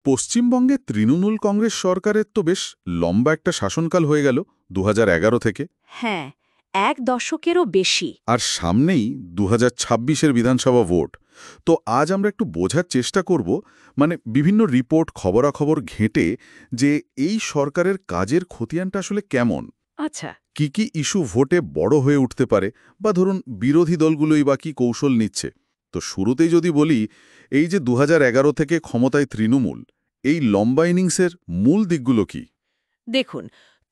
পশ্চিমবঙ্গে তৃণমূল কংগ্রেস সরকারের তো বেশ লম্বা একটা শাসনকাল হয়ে গেল ২০১১ থেকে। হ্যাঁ, ১ দশকেরও বেশি। আর সামনেই ২০২৬-এর বিধানসভা ভোট। তো আজ আমরা একটু বোঝার চেষ্টা করব, মানে বিভিন্ন রিপোর্ট খবরাখবর ঘেঁটে, যে এই সরকারের কাজের খতিয়ানটা আসলে কেমন, আচ্ছা। কি কি ইস্যু ভোটে বড় হয়ে উঠতে পারে, বা ধরুন বিরোধী দলগুলোই বা কি কৌশল নিচ্ছে। তো শুরুতেই যদি বলি, এই যে ২০১১ থেকে ক্ষমতায় তৃণমূল, এই লম্বা ইনিংসের মূল দিকগুলো কি? দেখুন,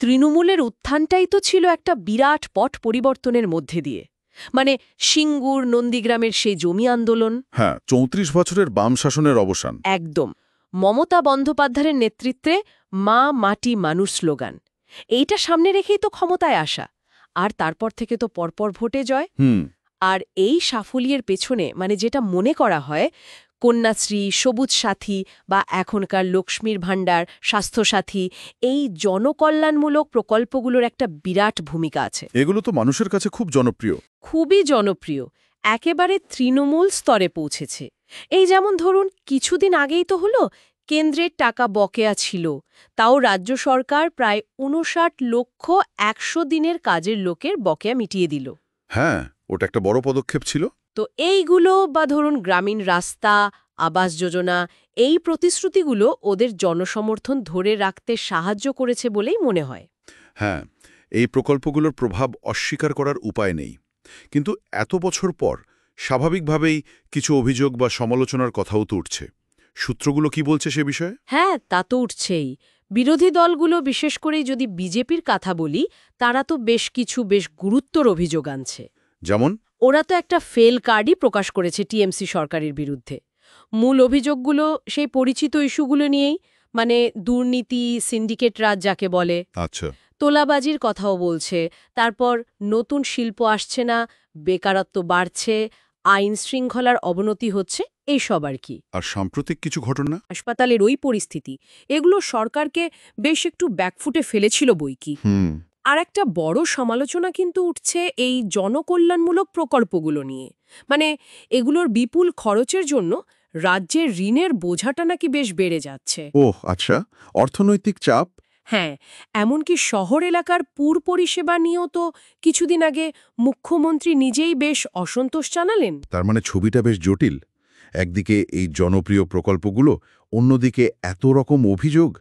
তৃণমূলের উত্থানটাই তো ছিল একটা বিরাট পট পরিবর্তনের মধ্যে দিয়ে। মানে সিঙ্গুর, নন্দীগ্রামের সেই জমি আন্দোলন। হ্যাঁ, ৩৪ বছরের বাম শাসনের অবসান। একদম। মমতা বন্দ্যোপাধ্যায়ের নেতৃত্বে মা মাটি মানুষ স্লোগান, এইটা সামনে রেখেই তো ক্ষমতায় আসা। আর তারপর থেকে তো পরপর ভোটে জয়। হুম। আর এই সাফল্যের পেছনে মানে যেটা মনে করা হয়, কন্যাশ্রী, সবুজ সাথী বা এখনকার লক্ষ্মীর ভাণ্ডার, স্বাস্থ্যসাথী, এই জনকল্যাণমূলক প্রকল্পগুলোর একটা বিরাট ভূমিকা আছে। এগুলো তো মানুষের কাছে খুব জনপ্রিয়। খুবই জনপ্রিয়, একেবারে তৃণমূল স্তরে পৌঁছেছে। এই যেমন ধরুন, কিছুদিন আগেই তো হলো কেন্দ্রের টাকা বকেয়া ছিল, তাও রাজ্য সরকার প্রায় ৫৯,১০০,০০০ দিনের কাজের লোকের বকেয়া মিটিয়ে দিল। হ্যাঁ, ওটা একটা বড় পদক্ষেপ ছিল। তো এইগুলো বা ধরুন গ্রামীণ রাস্তা, আবাস যোজনা, এই প্রতিশ্রুতিগুলো ওদের জনসমর্থন ধরে রাখতে সাহায্য করেছে বলেই মনে হয়। হ্যাঁ, এই প্রকল্পগুলোর প্রভাব অস্বীকার করার উপায় নেই। কিন্তু এত বছর পর স্বাভাবিকভাবেই কিছু অভিযোগ বা সমালোচনার কথাও তো উঠছে। সূত্রগুলো কি বলছে সে বিষয়ে? হ্যাঁ, তা তো উঠছেই। বিরোধী দলগুলো, বিশেষ করে যদি বিজেপির কথা বলি, তারা তো বেশ গুরুত্বর অভিযোগ আনছে। যেমন? ওরা তো একটা ফেল কার্ডই প্রকাশ করেছে টিএমসি সরকারের বিরুদ্ধে। মূল অভিযোগগুলো সেই পরিচিত ইস্যুগুলো নিয়েই, মানে দুর্নীতি, সিন্ডিকেট রাজ যাকে বলে, আচ্ছা। তোলাবাজির কথাও বলছে। তারপর নতুন শিল্প আসছে না, বেকারত্ব বাড়ছে, আইন শৃঙ্খলার অবনতি হচ্ছে, এইসব আর কি। আর সাম্প্রতিক কিছু ঘটনা? হাসপাতালের ওই পরিস্থিতি, এগুলো সরকারকে বেশ একটু ব্যাকফুটে ফেলেছিল বইকি। হুম। আর একটা বড় সমালোচনা কিন্তু উঠছে এই জনকল্যাণমূলক প্রকল্পগুলো নিয়ে। মানে এগুলোর বিপুল খরচের জন্য রাজ্যের ঋণের বোঝাটা নাকি বেশ বেড়ে যাচ্ছে। ওহ আচ্ছা, অর্থনৈতিক চাপ। হ্যাঁ, এমনকি শহর এলাকার পুর পরিষেবা নিয়েও তো কিছুদিন আগে মুখ্যমন্ত্রী নিজেই বেশ অসন্তোষ জানালেন। তার মানে ছবিটা বেশ জটিল। একদিকে এই জনপ্রিয় প্রকল্পগুলো, অন্যদিকে এত রকম অভিযোগ।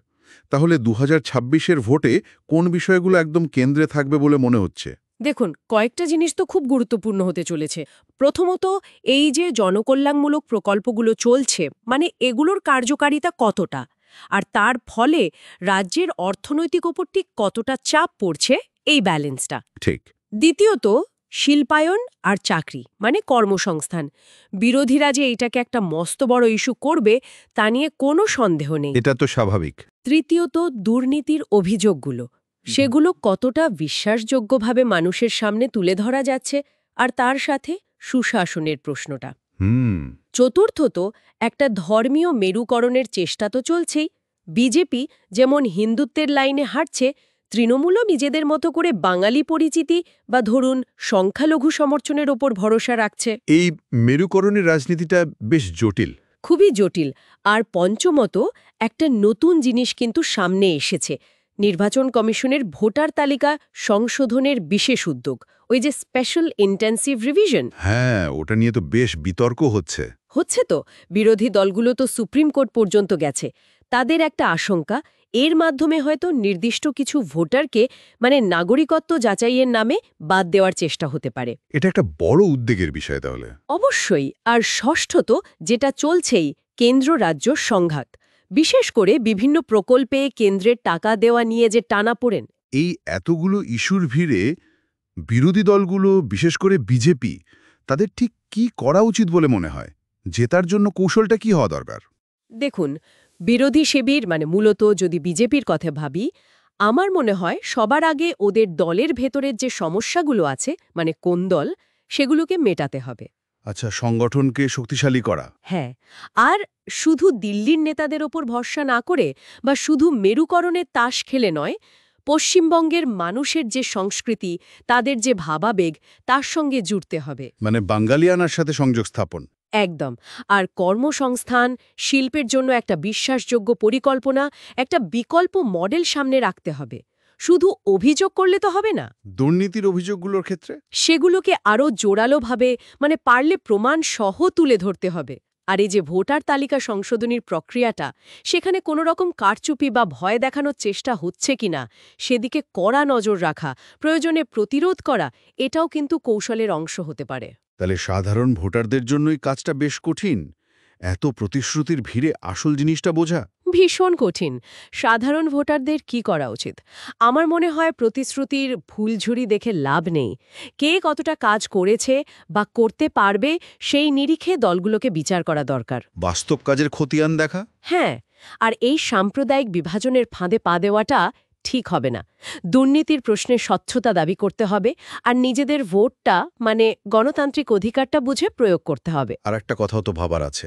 তাহলে ২০২৬-এর ভোটে কোন বিষয়গুলো একদম কেন্দ্রে থাকবে বলে মনে হচ্ছে? দেখুন, কয়েকটা জিনিস তো খুব গুরুত্বপূর্ণ হতে চলেছে। প্রথমত, এই যে জনকল্যাণমূলক প্রকল্পগুলো চলছে, মানে এগুলোর কার্যকারিতা কতটা, আর তার ফলে রাজ্যের অর্থনৈতিক ওপর ঠিক কতটা চাপ পড়ছে, এই ব্যালেন্সটা। ঠিক। দ্বিতীয়ত, শিল্পায়ন আর চাকরি, মানে কর্মসংস্থান। বিরোধীরা যে এটাকে একটা মস্ত বড় ইস্যু করবে, তা নিয়ে কোনো সন্দেহ নেই। এটা তো স্বাভাবিক। তৃতীয়ত, দুর্নীতির অভিযোগগুলো, সেগুলো কতটা বিশ্বাসযোগ্যভাবে মানুষের সামনে তুলে ধরা যাচ্ছে, আর তার সাথে সুশাসনের প্রশ্নটা। হুম। চতুর্থত, একটা ধর্মীয় মেরুকরণের চেষ্টা তো চলছেই। বিজেপি যেমন হিন্দুত্বের লাইনে হাঁটছে, তৃণমূলও নিজেদের মতো করে বাঙালি পরিচিতি বা ধরুন সংখ্যালঘু সমর্থনের ওপর ভরসা রাখছে। এই মেরুকরণের রাজনীতিটা বেশ জটিল। খুবই জটিল। আর পঞ্চমত, একটা নতুন জিনিস কিন্তু সামনে এসেছে, নির্বাচন কমিশনের ভোটার তালিকা সংশোধনের বিশেষ উদ্যোগ, ওই যে স্পেশাল ইন্টেন্সিভ রিভিশন। হ্যাঁ, ওটা নিয়ে তো বেশ বিতর্ক হচ্ছে। হচ্ছে তো, বিরোধী দলগুলো তো সুপ্রিম কোর্ট পর্যন্ত গেছে। তাদের একটা আশঙ্কা, এর মাধ্যমে হয়তো নির্দিষ্ট কিছু ভোটারকে, মানে নাগরিকত্ব যাচাইয়ের নামে বাদ দেওয়ার চেষ্টা হতে পারে। এটা একটা বড় উদ্বেগের বিষয় তাহলে। অবশ্যই। আর ষষ্ঠত, যেটা চলছেই, কেন্দ্র রাজ্য সংঘাত, বিশেষ করে বিভিন্ন প্রকল্পে কেন্দ্রের টাকা দেওয়া নিয়ে যে টানাপোড়েন। এই এতগুলো ইস্যুর ভিড়ে বিরোধী দলগুলো, বিশেষ করে বিজেপি, তাদের ঠিক কি করা উচিত বলে মনে হয়? জেতার জন্য কৌশলটা কি হওয়া দরকার? দেখুন, বিরোধী শিবির, মানে মূলত যদি বিজেপির কথা ভাবি, আমার মনে হয় সবার আগে ওদের দলের ভেতরের যে সমস্যাগুলো আছে, মানে কোন দল, সেগুলোকে মেটাতে হবে। আচ্ছা, সংগঠনকে শক্তিশালী করা। হ্যাঁ, আর শুধু দিল্লির নেতাদের ওপর ভরসা না করে বা শুধু মেরুকরণের তাস খেলে নয়, পশ্চিমবঙ্গের মানুষের যে সংস্কৃতি, তাদের যে ভাবাবেগ, তার সঙ্গে জুড়তে হবে। মানে বাঙালিয়ানার সাথে সংযোগ স্থাপন। একদম। আর কর্মসংস্থান, শিল্পের জন্য একটা বিশ্বাসযোগ্য পরিকল্পনা, একটা বিকল্প মডেল সামনে রাখতে হবে। শুধু অভিযোগ করলে তো হবে না। দুর্নীতির অভিযোগগুলোর ক্ষেত্রে সেগুলোকে আরও জোরালোভাবে, পারলে প্রমাণ সহ তুলে ধরতে হবে। আর এই যে ভোটার তালিকা সংশোধনীর প্রক্রিয়াটা, সেখানে কোনো রকম কারচুপি বা ভয় দেখানোর চেষ্টা হচ্ছে কিনা সেদিকে কড়া নজর রাখা, প্রয়োজনে প্রতিরোধ করা, এটাও কিন্তু কৌশলের অংশ হতে পারে। তাহলে সাধারণ ভোটারদের জন্যই কাজটা বেশ কঠিন। এত প্রতিশ্রুতির ভিড়ে আসল জিনিসটা বোঝা। ভীষণ কঠিন। সাধারণ ভোটারদের কি করা উচিত? আমার মনে হয় প্রতিশ্রুতির ভুলঝুরি দেখে লাভ নেই। কে কতটা কাজ করেছে বা করতে পারবে সেই নিরিখে দলগুলোকে বিচার করা দরকার। বাস্তব কাজের খতিয়ান দেখা। হ্যাঁ, আর এই সাম্প্রদায়িক বিভাজনের ফাঁদে পা দেওয়াটা ঠিক হবে না। দুর্নীতির প্রশ্নে স্বচ্ছতা দাবি করতে হবে, আর নিজেদের ভোটটা গণতান্ত্রিক অধিকারটা বুঝে প্রয়োগ করতে হবে। আর একটা কথাও তো ভাবার আছে,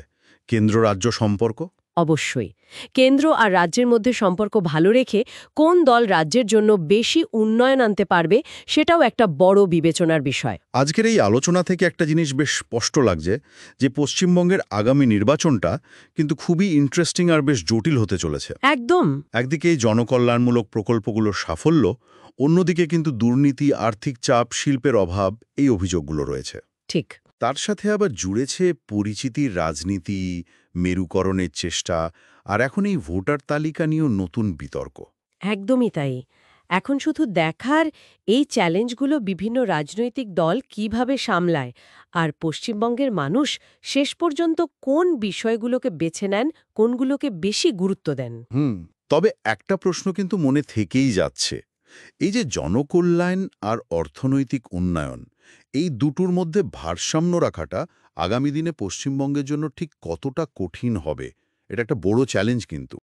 কেন্দ্র রাজ্য সম্পর্ক। অবশ্যই। কেন্দ্র আর রাজ্যের মধ্যে সম্পর্ক ভালো রেখে কোন দল রাজ্যের জন্য বেশি উন্নয়ন আনতে পারবে সেটাও একটা বড় বিবেচনার বিষয়। আজকের এই আলোচনা থেকে একটা জিনিস বেশ স্পষ্ট লাগছে, যে পশ্চিমবঙ্গের আগামী নির্বাচনটা কিন্তু খুবই ইন্টারেস্টিং আর বেশ জটিল হতে চলেছে। একদম। একদিকে এই জনকল্যাণমূলক প্রকল্পগুলোর সাফল্য, অন্যদিকে কিন্তু দুর্নীতি, আর্থিক চাপ, শিল্পের অভাব, এই অভিযোগগুলো রয়েছে। ঠিক। তার সাথে আবার জুড়েছে পরিচিতির রাজনীতি, মেরুকরণের চেষ্টা, আর এখন এই ভোটার তালিকা নিয়েও নতুন বিতর্ক। একদমই তাই। এখন শুধু দেখার এই চ্যালেঞ্জগুলো বিভিন্ন রাজনৈতিক দল কিভাবে সামলায়, আর পশ্চিমবঙ্গের মানুষ শেষ পর্যন্ত কোন বিষয়গুলোকে বেছে নেন, কোনগুলোকে বেশি গুরুত্ব দেন। তবে একটা প্রশ্ন কিন্তু মনে থেকেই যাচ্ছে, এই যে জনকল্যাণ আর অর্থনৈতিক উন্নয়ন, এই দুটোর মধ্যে ভারসাম্য রাখাটা আগামী দিনে পশ্চিমবঙ্গের জন্য ঠিক কতটা কঠিন হবে। এটা একটা বড় চ্যালেঞ্জ কিন্তু।